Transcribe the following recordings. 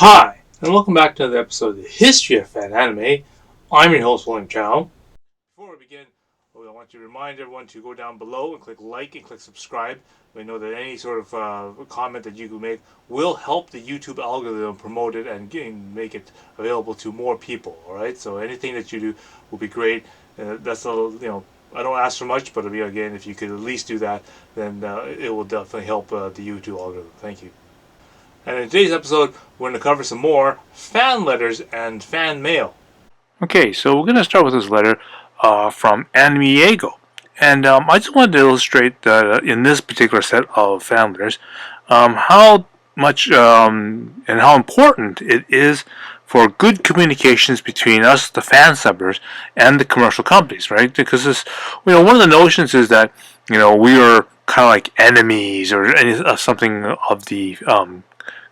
Hi, and welcome back to another episode of the History of Fan Anime. I'm your host, William Chow. Before we begin, I want to remind everyone to go down below and click like and click subscribe. We know that any sort of comment that you can make will help the YouTube algorithm promote it and make it available to more people. All right, so anything that you do will be great. That's a little, I don't ask for much, but again, if you could at least do that, then it will definitely help the YouTube algorithm. Thank you. And in today's episode, we're going to cover some more fan letters and fan mail. Okay, so we're going to start with this letter from Animiego. And I just wanted to illustrate that in this particular set of fan letters, how much and how important it is for good communications between us, the fan subbers, and the commercial companies, right? Because this, one of the notions is that we are kind of like enemies or something of the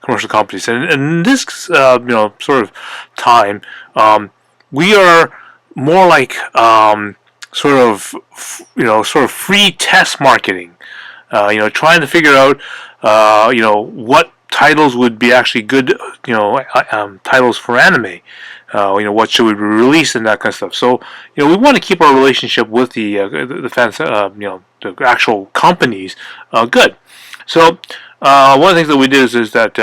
commercial companies, and in this sort of time, we are more like sort of free test marketing. Trying to figure out what titles would be actually good titles for anime. What should we release and that kind of stuff. So we want to keep our relationship with the fans, the actual companies, good. So one of the things that we did is that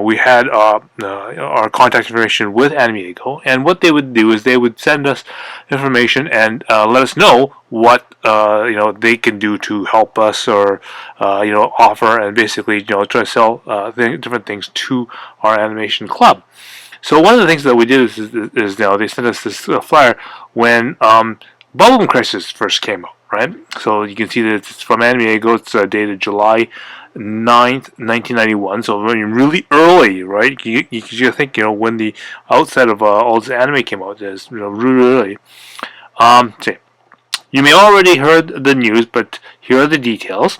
we had our contact information with Animiego, and what they would do is they would send us information and let us know what they can do to help us or offer and basically try to sell different things to our animation club. So one of the things that we did is they sent us this flyer when Bubblegum Crisis first came out, right? So you can see that it's from Animiego. It's dated July 9th, 1991. So really early, right? You think when the outset of all this anime came out is really early. So you may already heard the news, but here are the details.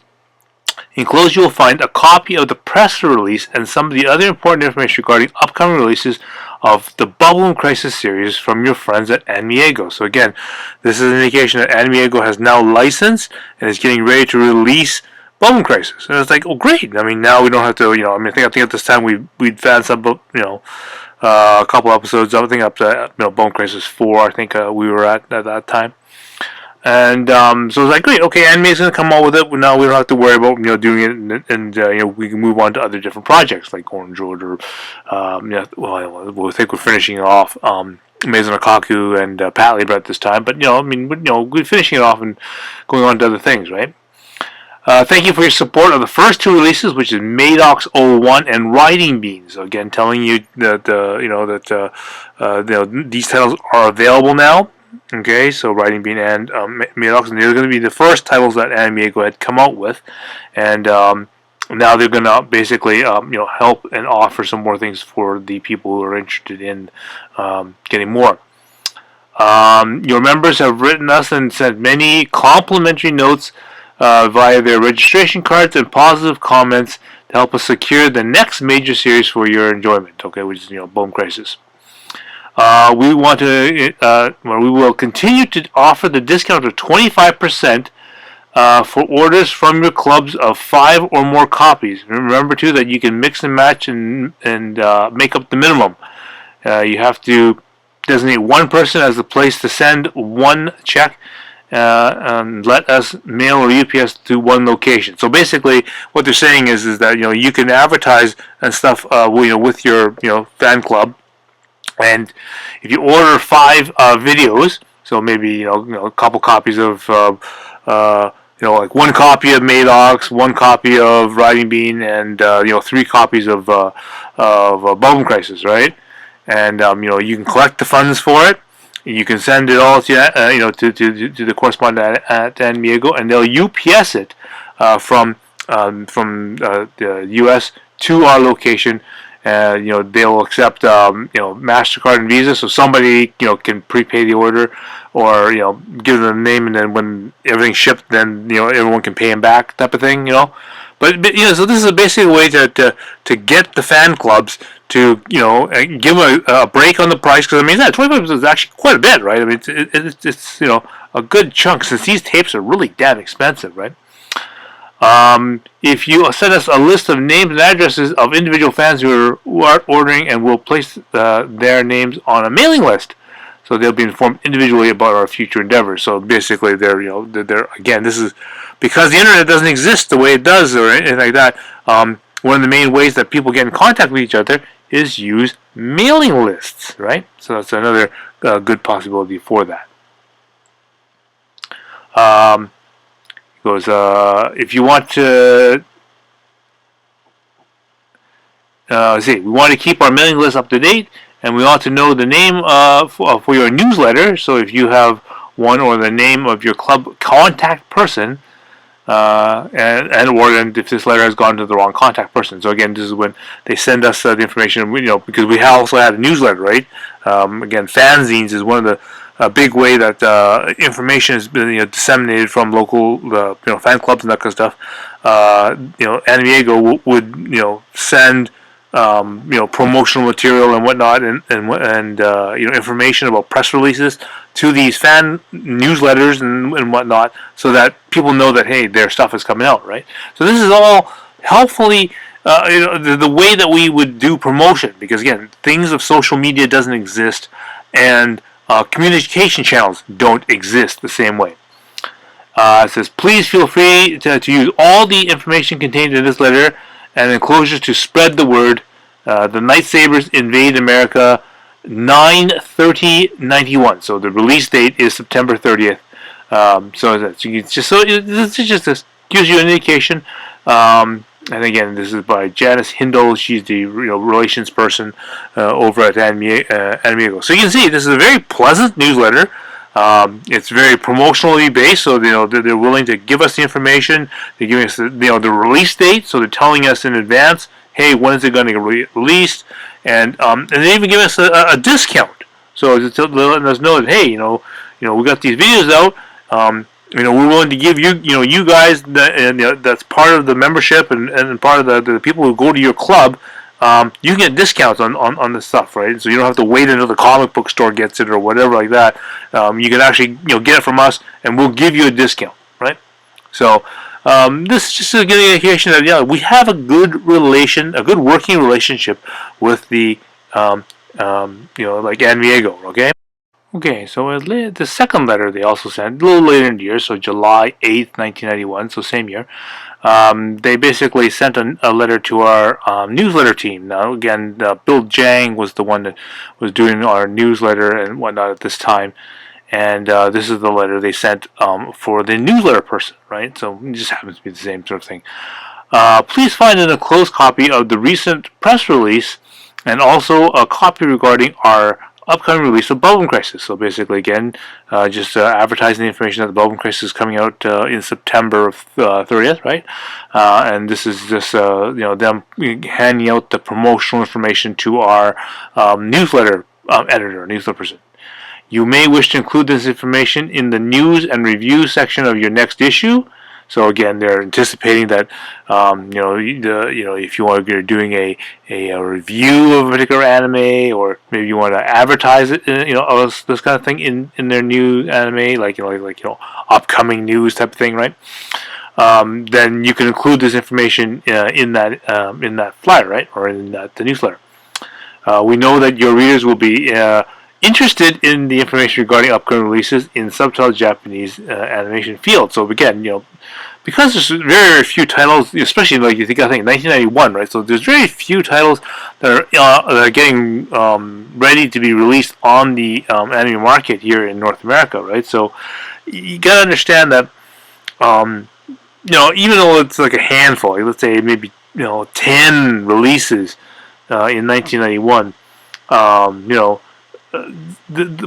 Enclosed, you will find a copy of the press release and some of the other important information regarding upcoming releases of the Bubblegum Crisis series from your friends at Animiego. So again, this is an indication that Animiego has now licensed and is getting ready to release Bubblegum Crisis. And it's like, oh great! I mean, now we don't have to, I think at this time we'd found some, a couple episodes. I think up to Bubblegum Crisis 4. I think we were at that time. And so it's like, great, okay, Anime's going to come out with it. Now we don't have to worry about doing it, and we can move on to other different projects like Orange Road or we'll think we're finishing off Maison Akaku and Pat Labor at this time. But we're finishing it off and going on to other things, right? Thank you for your support of the first two releases, which is Madox 01 and Riding Beans. So again, telling you that these titles are available now. Okay, so Riding Bean and Madox, and they're going to be the first titles that Animiego had come out with, and now they're going to basically help and offer some more things for the people who are interested in getting more. Your members have written us and sent many complimentary notes via their registration cards and positive comments to help us secure the next major series for your enjoyment. Okay, which is Bubblegum Crisis. We will continue to offer the discount of 25% for orders from your clubs of 5 or more copies. Remember too that you can mix and match and make up the minimum. You have to designate one person as the place to send one check. And let us mail or UPS to one location. So basically, what they're saying is that you can advertise and stuff with your fan club. And if you order 5 videos, so maybe a couple copies of like one copy of Madox, one copy of Riding Bean, and 3 copies of Bubblegum Crisis, right? And you can collect the funds for it. You can send it all to the correspondent at Animiego, and they'll UPS it from the U.S. to our location. They'll accept MasterCard and Visa, so somebody can prepay the order or give them the name, and then when everything's shipped, then everyone can pay them back, type of thing. But so this is basically a way to get the fan clubs to give a break on the price, because 25% is actually quite a bit, right? I mean it's a good chunk, since these tapes are really damn expensive, right? If you send us a list of names and addresses of individual fans who are ordering, and we'll place their names on a mailing list, so they'll be informed individually about our future endeavors. So basically, they're again, this is because the internet doesn't exist the way it does or anything like that. One of the main ways that people get in contact with each other is use mailing lists, right? So that's another good possibility for that. Goes, if you want to, we want to keep our mailing list up to date, and we want to know the name for your newsletter. So if you have one, or the name of your club contact person, and or if this letter has gone to the wrong contact person. So again, this is when they send us the information. Because we also had a newsletter, right? Again, fanzines is one of the a big way that information has been disseminated from local fan clubs and that kind of stuff. Anime Ego would send promotional material and whatnot, and information about press releases to these fan newsletters and whatnot, so that people know that, hey, their stuff is coming out, right? So this is all helpfully the way that we would do promotion, because again, things of social media doesn't exist, and communication channels don't exist the same way. It says, please feel free to use all the information contained in this letter and enclosures to spread the word. The Night Sabers invade America 9/30/91. So the release date is September 30th. This gives you an indication. And again, this is by Janice Hindle. She's the relations person over at Anime Ego. So you can see this is a very pleasant newsletter. It's very promotionally based, so they're willing to give us the information. They're giving us the release date, so they're telling us in advance, hey, when is it going to get released, and they even give us a discount. So they're letting us know that, hey, we got these videos out. We're willing to give you guys that's part of the membership and part of the people who go to your club. You can get discounts on this stuff, right? So you don't have to wait until the comic book store gets it or whatever like that. You can actually get it from us, and we'll give you a discount, right? So this is just a good indication that we have a good working relationship with the like Anime Ego, okay? Okay, so the second letter they also sent a little later in the year, so July 8th, 1991, so same year. They basically sent a letter to our newsletter team. Now, again, Bill Jang was the one that was doing our newsletter and whatnot at this time. And this is the letter they sent for the newsletter person, right? So it just happens to be the same sort of thing. Please find an enclosed copy of the recent press release, and also a copy regarding our upcoming release of Bubblegum Crisis. So basically, again, just advertising the information that the Bubblegum Crisis is coming out in September 30th, right? And this is just them handing out the promotional information to our newsletter editor, newsletter person. You may wish to include this information in the news and review section of your next issue. So again, they're anticipating that if you're doing a review of a particular anime, or maybe you want to advertise it, this kind of thing in their new anime, like upcoming news type of thing, right? Then you can include this information in that flyer, right, or in the newsletter. We know that your readers will be interested in the information regarding upcoming releases in subtitled Japanese animation field. So again, because there's very, very few titles, especially I think 1991, right? So there's very few titles that are getting ready to be released on the anime market here in North America, right? So you gotta understand that even though it's like a handful, like let's say maybe 10 releases in 1991,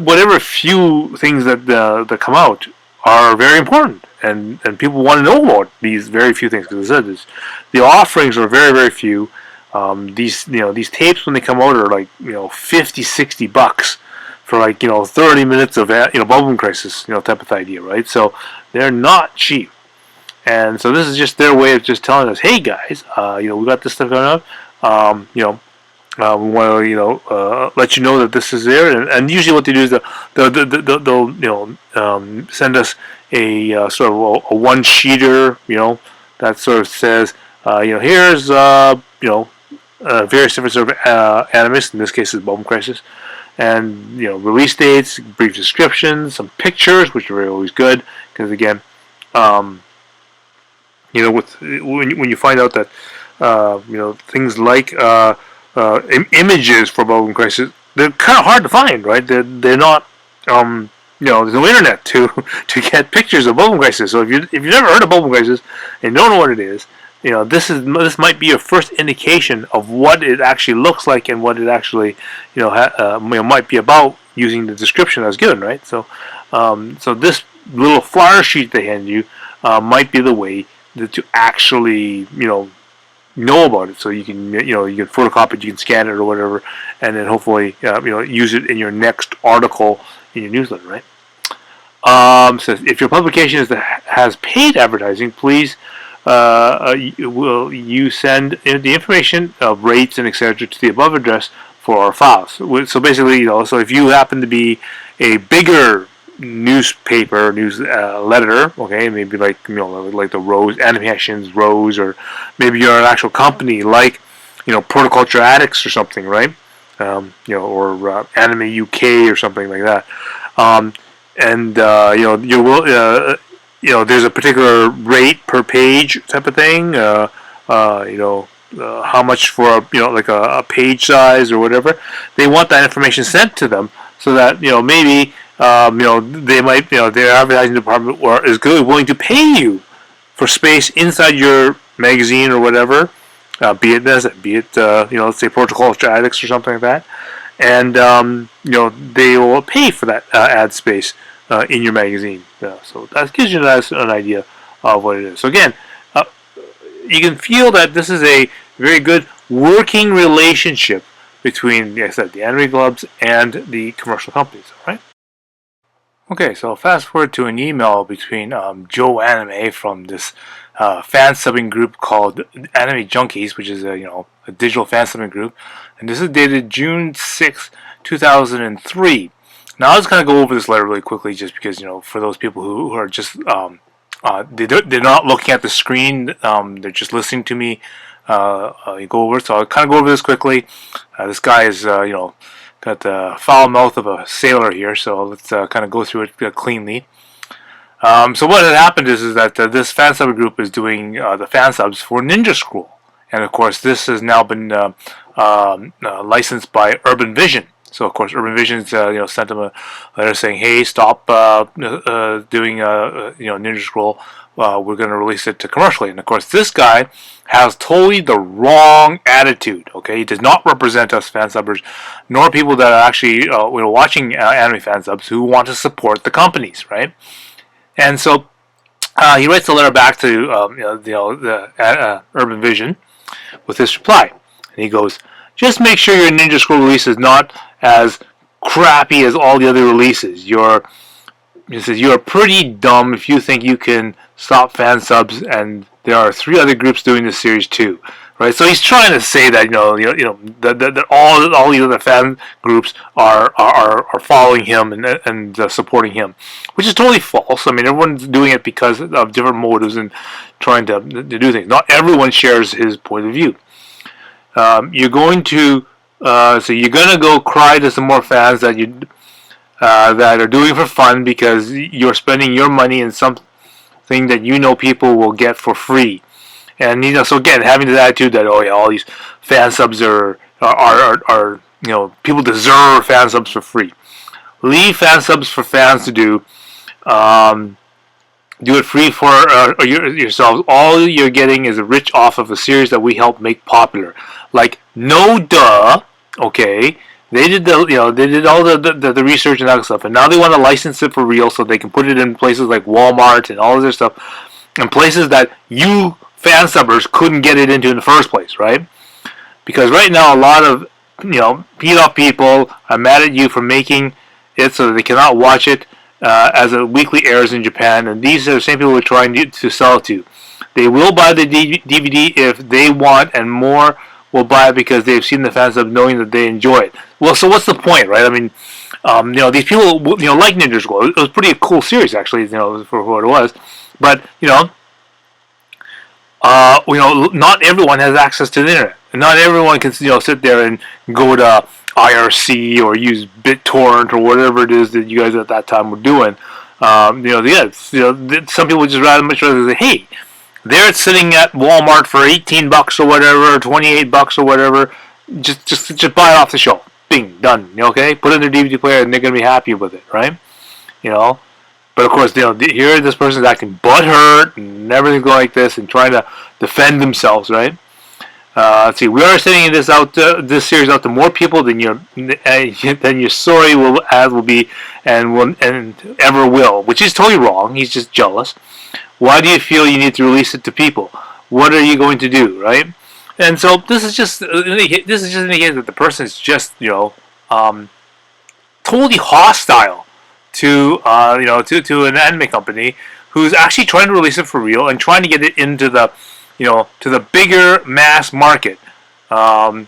whatever few things that come out are very important, and people want to know about these very few things, because as I said, the offerings are very, very few. These tapes, when they come out, are like $50-$60 for 30 minutes of Bubblegum Crisis type of idea, right? So they're not cheap, and so this is just their way of just telling us, hey guys, we got this stuff going on. We want to let you know that this is there, and usually what they do is they'll send us a sort of a one-sheeter, that sort of says, here's various different sort of animus. In this case, is Bubble Crisis, and release dates, brief descriptions, some pictures, which are always good because again, with when you find out that things like images for Bubble Crisis, they're kind of hard to find, right? They're not there's no internet to get pictures of Bubble Crisis. So if you've never heard of Bubble Crisis and don't know what it is, this might be your first indication of what it actually looks like and what it actually might be about using the description that's given, right? So this little flyer sheet they hand you might be the way to actually know about it. So you can you can photocopy it, you can scan it or whatever, and then hopefully use it in your next article in your newsletter, right? So if your publication has paid advertising, please will you send the information of rates and etc. to the above address for our files. So basically, so if you happen to be a bigger newspaper, letter, okay, maybe like like the Rose, Animations Rose, or maybe you're an actual company like Protoculture Addicts or something, right? Or Anime UK or something like that. And you will there's a particular rate per page type of thing. How much for like a page size or whatever. They want that information sent to them so that maybe they might their advertising department is willing to pay you for space inside your magazine or whatever. Be it let's say Protoculture Addicts or something like that, and they will pay for that ad space in your magazine. So that gives you an idea of what it is. So again, you can feel that this is a very good working relationship between, like I said, the anime clubs and the commercial companies. All right. Okay, so fast forward to an email between Joe Anime from this fan subbing group called Anime Junkies, which is a digital fan subbing group, and this is dated June 6, 2003. Now I'll just kind of go over this letter really quickly, just because for those people who are just they're not looking at the screen, they're just listening to me go over it. So I'll kind of go over this quickly. This guy is got the foul mouth of a sailor here, so let's kind of go through it cleanly. So what had happened is that this fan sub group is doing the fan subs for Ninja Scroll, and of course this has now been licensed by Urban Vision. So of course Urban Vision sent them a letter saying, "Hey, stop doing Ninja Scroll. We're going to release it commercially." And of course this guy has totally the wrong attitude. Okay, he does not represent us fan subbers, nor people that are actually watching anime fan subs who want to support the companies, right? And so he writes a letter back to the Urban Vision with this reply, and he goes, "Just make sure your Ninja Scroll release is not as crappy as all the other releases. He says you're pretty dumb if you think you can stop fan subs, and there are 3 other groups doing this series too." Right, so he's trying to say that that all the other fan groups are following him and supporting him, which is totally false. I mean, everyone's doing it because of different motives and trying to do things. Not everyone shares his point of view. You're going to go cry to some more fans that that are doing it for fun because you're spending your money in something that people will get for free. And so again, having the attitude that all these fan subs are people deserve fan subs for free. Leave fan subs for fans to do. Do it free for yourselves. All you're getting is a rich off of a series that we helped make popular. Like, no duh. Okay, they did all the research and that stuff, and now they want to license it for real so they can put it in places like Walmart and all this other stuff, and places that you fan subbers couldn't get it into in the first place, right? Because right now a lot of peed off people are mad at you for making it so that they cannot watch it as it weekly airs in Japan, and these are the same people we're trying to sell to. They will buy the DVD if they want, and more will buy it because they've seen the fan sub, knowing that they enjoy it. Well, so what's the point, right? I mean, these people like Ninja Scroll. It was pretty cool series actually, for what it was, but not everyone has access to the internet. And not everyone can, sit there and go to IRC or use BitTorrent or whatever it is that you guys at that time were doing. Some people just much rather say, hey, they're sitting at Walmart for $18 or whatever, or $28 or whatever. Just buy it off the shelf. Bing, done. Okay, put it in their DVD player, and they're gonna be happy with it, right? But of course, here this person's acting butthurt and everything like this, and trying to defend themselves, right? Let's see. We are sending this series out to more people than your story will be and ever will, which is totally wrong. He's just jealous. Why do you feel you need to release it to people? What are you going to do, right? And so this is just indicating that the person is just totally hostile to an anime company who's actually trying to release it for real and trying to get it into the to the bigger mass market than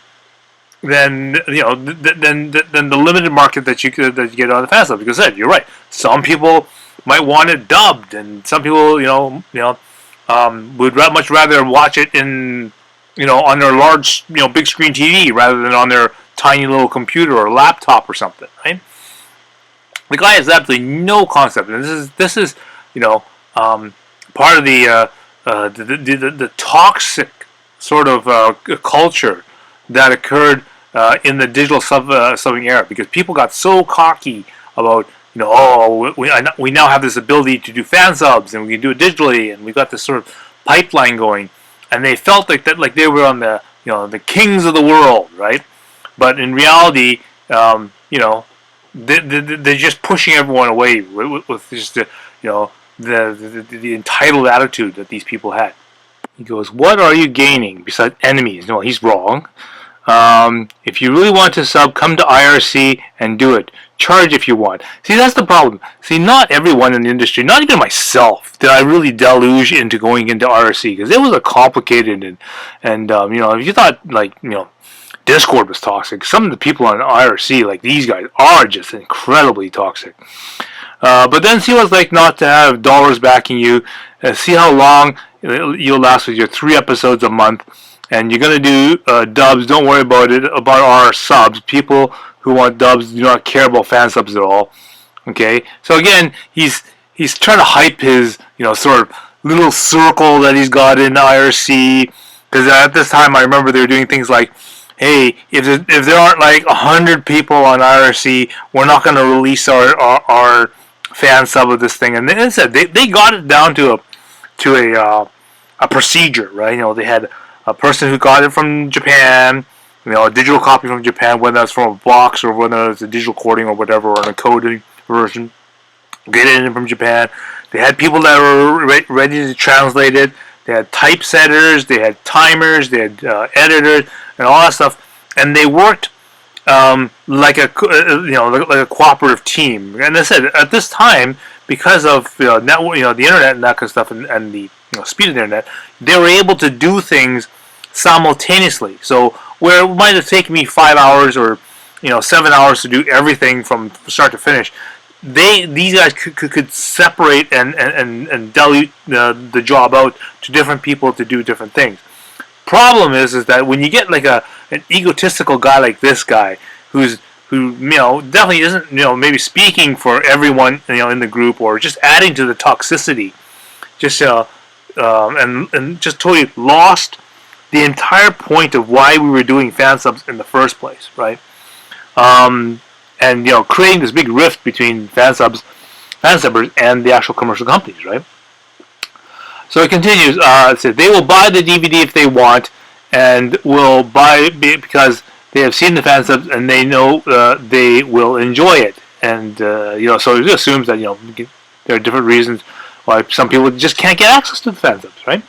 the limited market that you get on the fan sub. Because you're right, some people might want it dubbed, and some people would much rather watch it in on their large big screen TV rather than on their tiny little computer or laptop or something, right? The guy has absolutely no concept, and this is part of the toxic sort of culture that occurred in the digital subbing era, because people got so cocky about we now have this ability to do fan subs, and we can do it digitally, and we got this sort of pipeline going, and they felt like they were on the kings of the world, right? But in reality, they're just pushing everyone away with just the entitled attitude that these people had. He goes, what are you gaining besides enemies? No, he's wrong. If you really want to sub, come to IRC and do it. Charge if you want. See, that's the problem. See, not everyone in the industry, not even myself, did I really deluge into going into IRC, because it was a complicated and if you thought Discord was toxic, some of the people on IRC, like these guys, are just incredibly toxic. But then see what it's like not to have dollars backing you. See how long you'll last with your 3 episodes a month. And you're going to do dubs. Don't worry about it, about our subs. People who want dubs do not care about fan subs at all. Okay? So again, he's trying to hype his, sort of little circle that he's got in IRC. Because at this time, I remember they were doing things like, hey, if there aren't like 100 people on IRC, we're not going to release our fan sub of this thing. And they said they got it down to a procedure, right? They had a person who got it from Japan, a digital copy from Japan, whether that's from a box or whether it's a digital recording or whatever, or an encoded version, get it in from Japan. They had people that were ready to translate it. They had typesetters, they had timers, they had editors, and all that stuff. And they worked like a cooperative team. And I said, at this time, because of network, the internet and that kind of stuff, and the speed of the internet, they were able to do things simultaneously. So where it might have taken me 5 hours or 7 hours to do everything from start to finish, these guys could separate and dilute the job out to different people to do different things. Problem is that when you get like an egotistical guy like this guy, who definitely isn't maybe speaking for everyone in the group, or just adding to the toxicity, just and just totally lost the entire point of why we were doing fan subs in the first place, right? And creating this big rift between fan subbers and the actual commercial companies, right? So it continues. It says they will buy the DVD if they want, and will buy because they have seen the fan subs and they know they will enjoy it. And so it assumes that there are different reasons why some people just can't get access to the fan subs, right?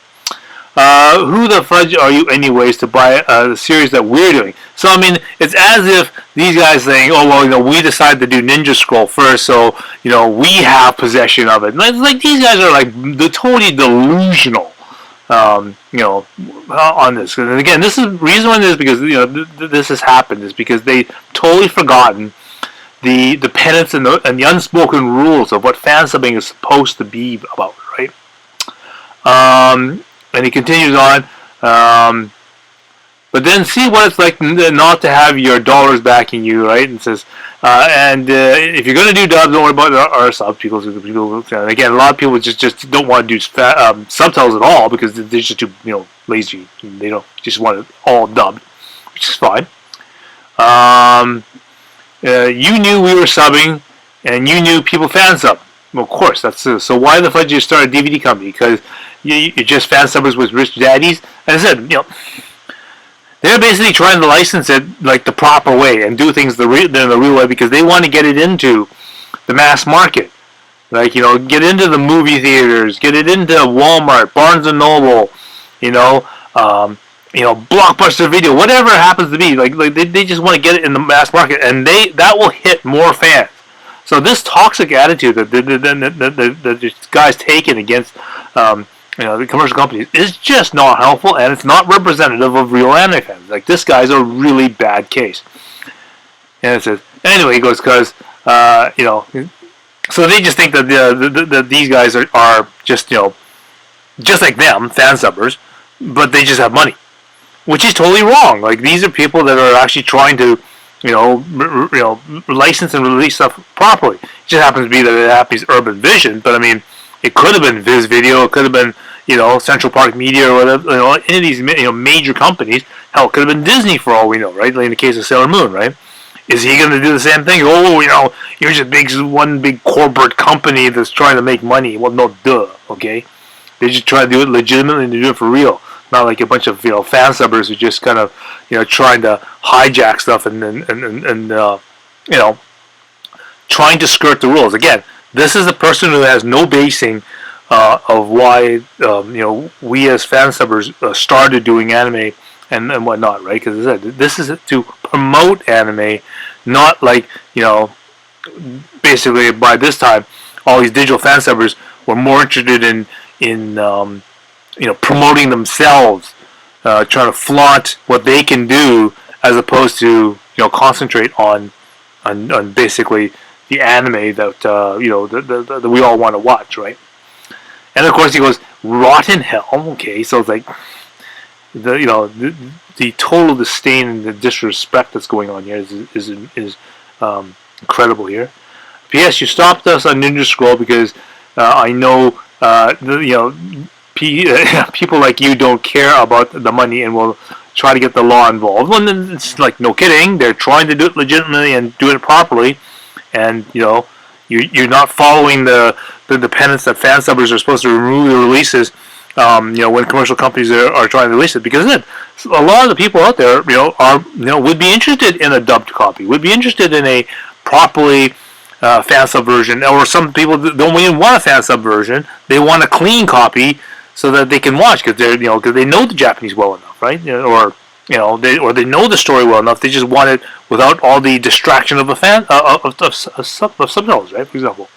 Who the fudge are you anyways to buy the series that we're doing? So I mean, it's as if these guys saying, oh well, we decided to do Ninja Scroll first, so we have possession of it. And it's like these guys are like totally delusional, on this. And again, this is the reason why this is because this has happened is because they totally forgotten the penance and the unspoken rules of what fan subbing is supposed to be about, right? and he continues on. But then see what it's like not to have your dollars backing you, right? And says, if you're going to do dubs, don't worry about our subtitles. And again, a lot of people just don't want to do subtitles at all because they're just too lazy. They don't just want it all dubbed, which is fine. You knew we were subbing, and you knew people fan sub. Well, of course, that's so. Why the fuck did you start a DVD company? Because you're just fan subbers with rich daddies. And I said, they're basically trying to license it like the proper way and do things the real way because they want to get it into the mass market. Like, get into the movie theaters, get it into Walmart, Barnes and Noble, Blockbuster Video, whatever it happens to be. Like they just want to get it in the mass market, and that will hit more fans. So this toxic attitude that the guys taking against the commercial companies is just not helpful, and it's not representative of real anime fans. Like, this guy's a really bad case. And it says, anyway, he goes, because, so they just think that these guys are just, just like them, fan subbers, but they just have money, which is totally wrong. Like, these are people that are actually trying to, license and release stuff properly. It just happens to be that it happens Urban Vision, but I mean, it could have been Viz Video, it could have been, Central Park Media or whatever, any of these, major companies. Hell, it could have been Disney for all we know, right? Like in the case of Sailor Moon, right? Is he going to do the same thing? Oh, you're just one big corporate company that's trying to make money. Well, no, duh, okay? They just try to do it legitimately and they do it for real. Not like a bunch of, fan subbers who just kind of, trying to hijack stuff and trying to skirt the rules. Again, this is a person who has no basing of why we as fan subbers started doing anime and whatnot, right? Because as I said, this is to promote anime, not like basically by this time all these digital fan subbers were more interested in promoting themselves, trying to flaunt what they can do as opposed to concentrate on basically the anime that that we all want to watch, right? And of course he goes, rotten hell. Okay, so it's like the total disdain and the disrespect that's going on here is incredible here. P.S. You stopped us on Ninja Scroll because I know people like you don't care about the money and will try to get the law involved. Well, it's like, no kidding. They're trying to do it legitimately and do it properly. And, you're not following the penance that fan subbers are supposed to remove the releases, when commercial companies are trying to release it. Because a lot of the people out there, would be interested in a dubbed copy, would be interested in a properly fan sub version, or some people don't even want a fan sub version. They want a clean copy so that they can watch because they know the Japanese well enough, right? They know the story well enough. They just want it without all the distraction of a fan of subtitles, right? For example.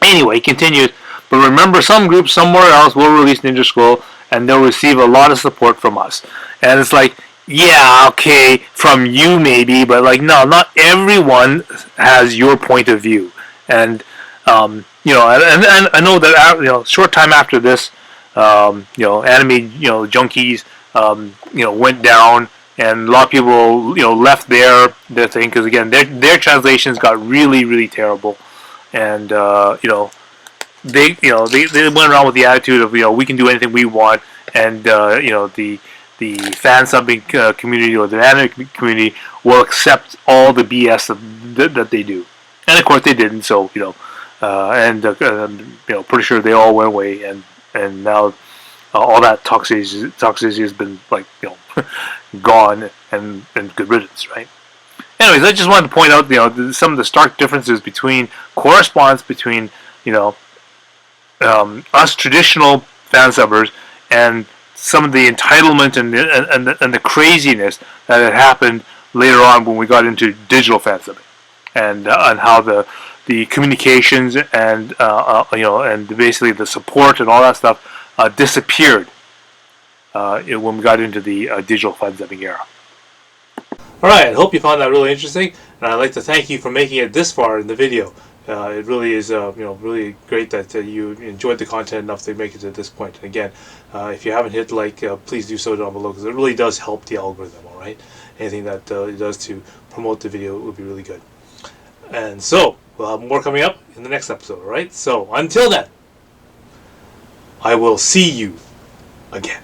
Anyway, continues. But remember, some group somewhere else will release Ninja Scroll, and they'll receive a lot of support from us. And it's like, yeah, okay, from you maybe, but like, no, not everyone has your point of view. And and I know that short time after this, anime junkies went down, and a lot of people left their thing because again their translations got really, really terrible, and they went around with the attitude of we can do anything we want, and the fan subbing community or the anime community will accept all the BS that they do, and of course they didn't. So pretty sure they all went away, and now all that toxicity has been gone and good riddance, right? Anyways, I just wanted to point out some of the stark differences between correspondence between us traditional fan subbers and some of the entitlement and the craziness that had happened later on when we got into digital fan subbing, and how the communications and and basically the support and all that stuff disappeared when we got into the digital fan subbing era. Alright, I hope you found that really interesting, and I'd like to thank you for making it this far in the video. It really is, really great that you enjoyed the content enough to make it to this point. And again, if you haven't hit like, please do so down below, because it really does help the algorithm. All right, anything that it does to promote the video would be really good. And so we'll have more coming up in the next episode. All right. So until then, I will see you again.